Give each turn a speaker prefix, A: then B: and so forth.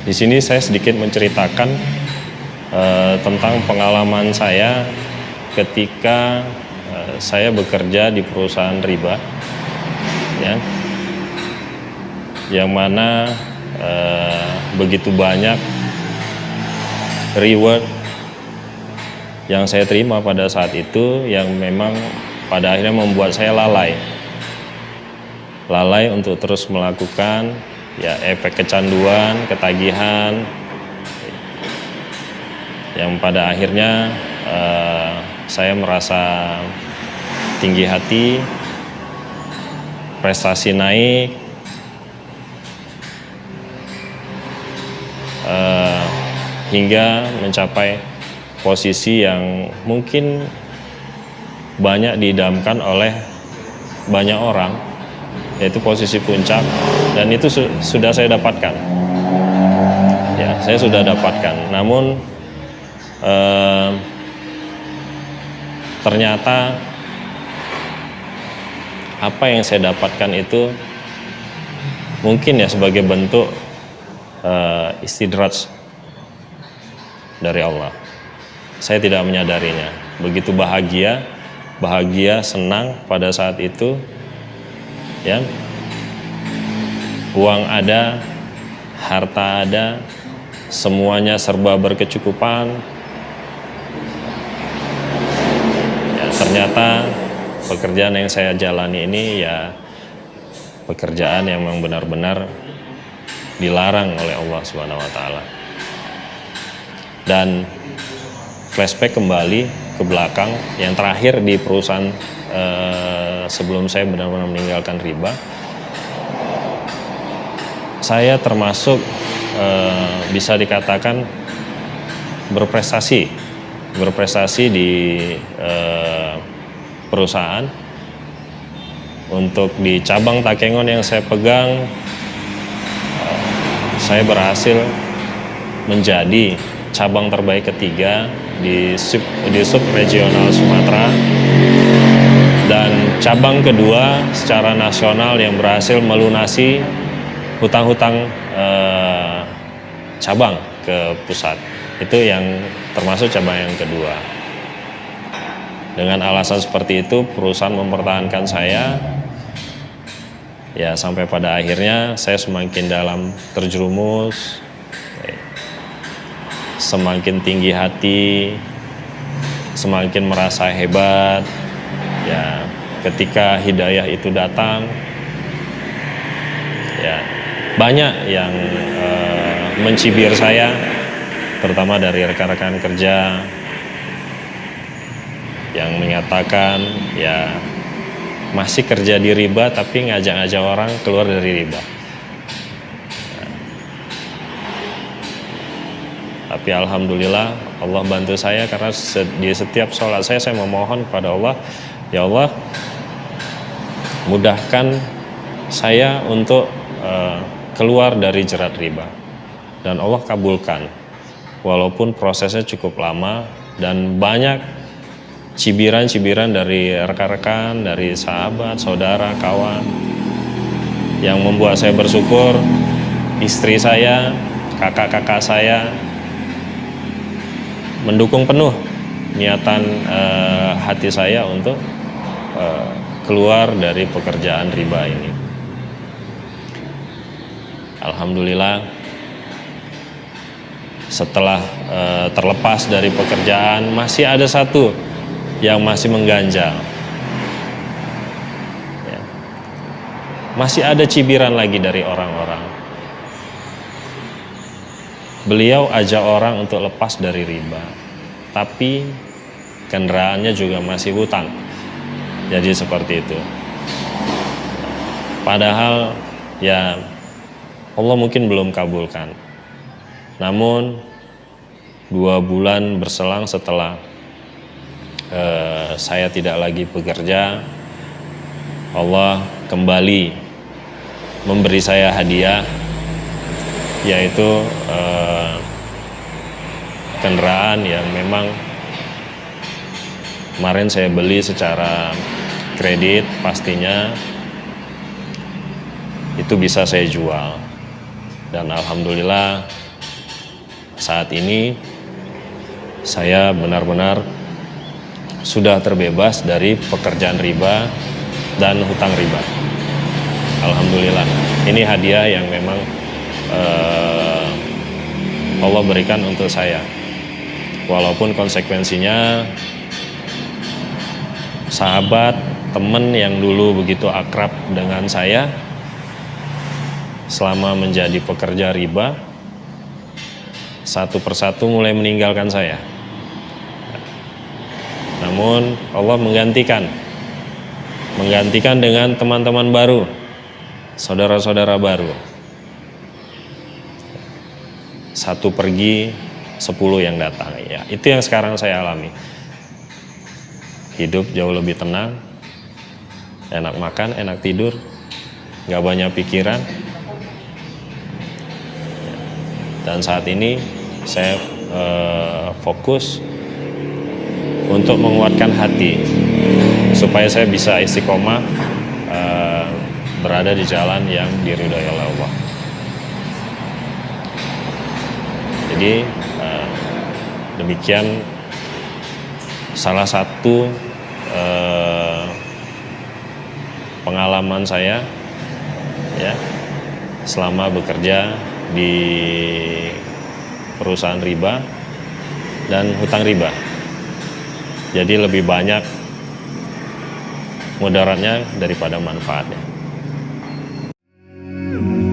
A: Di sini saya sedikit menceritakan tentang pengalaman saya ketika saya bekerja di perusahaan riba, ya, yang mana begitu banyak reward yang saya terima pada saat itu yang memang pada akhirnya membuat saya lalai untuk terus melakukan, ya, efek kecanduan, ketagihan, yang pada akhirnya saya merasa tinggi hati, prestasi naik, hingga mencapai posisi yang mungkin banyak diidamkan oleh banyak orang, yaitu posisi puncak, dan itu sudah saya dapatkan. Ya, saya sudah dapatkan. Namun ternyata apa yang saya dapatkan itu mungkin ya sebagai bentuk istidraj dari Allah. Saya tidak menyadarinya. Begitu bahagia, senang pada saat itu, ya, uang ada, harta ada, semuanya serba berkecukupan. Ya, ternyata pekerjaan yang saya jalani ini ya pekerjaan yang memang benar-benar dilarang oleh Allah Subhanahu wa taala. Dan flashback kembali ke belakang, yang terakhir di perusahaan sebelum saya benar-benar meninggalkan riba, saya termasuk bisa dikatakan berprestasi di perusahaan. Untuk di cabang Takengon yang saya pegang, saya berhasil menjadi cabang terbaik ketiga di sub regional Sumatera, dan cabang kedua secara nasional yang berhasil melunasi hutang-hutang cabang ke pusat. Itu yang termasuk cabang yang kedua. Dengan alasan seperti itu perusahaan mempertahankan saya, ya, sampai pada akhirnya saya semakin dalam terjerumus, semakin tinggi hati, semakin merasa hebat. Ya, ketika hidayah itu datang, ya, banyak yang mencibir saya, terutama dari rekan-rekan kerja yang menyatakan, ya, masih kerja di riba tapi ngajak-ngajak orang keluar dari riba. Tapi alhamdulillah Allah bantu saya, karena di setiap sholat saya memohon kepada Allah, ya Allah, mudahkan saya untuk keluar dari jerat riba. Dan Allah kabulkan, walaupun prosesnya cukup lama dan banyak cibiran-cibiran dari rekan-rekan, dari sahabat, saudara, kawan, yang membuat saya bersyukur. Istri saya, kakak-kakak saya mendukung penuh niatan hati saya untuk keluar dari pekerjaan riba ini. Alhamdulillah, setelah terlepas dari pekerjaan, masih ada satu yang masih mengganjal, ya. Masih ada cibiran lagi dari orang-orang. Beliau ajak orang untuk lepas dari riba, tapi kendaraannya juga masih hutang. Jadi seperti itu. Padahal ya Allah mungkin belum kabulkan. Namun 2 bulan berselang setelah saya tidak lagi bekerja, Allah kembali memberi saya hadiah, yaitu kendaraan yang memang kemarin saya beli secara kredit, pastinya itu bisa saya jual. Dan alhamdulillah saat ini saya benar-benar sudah terbebas dari pekerjaan riba dan hutang riba. Alhamdulillah, ini hadiah yang memang Allah berikan untuk saya. Walaupun konsekuensinya sahabat, teman yang dulu begitu akrab dengan saya selama menjadi pekerja riba, satu persatu mulai meninggalkan saya. Namun Allah menggantikan dengan teman-teman baru, saudara-saudara baru. Satu pergi, 10 yang datang. Ya, itu yang sekarang saya alami. Hidup jauh lebih tenang, enak makan, enak tidur, gak banyak pikiran. Dan saat ini saya fokus untuk menguatkan hati supaya saya bisa istiqomah berada di jalan yang diridhoi oleh Allah. Jadi demikian salah satu pengalaman saya ya selama bekerja di perusahaan riba dan hutang riba. Jadi lebih banyak mudaratnya daripada manfaatnya.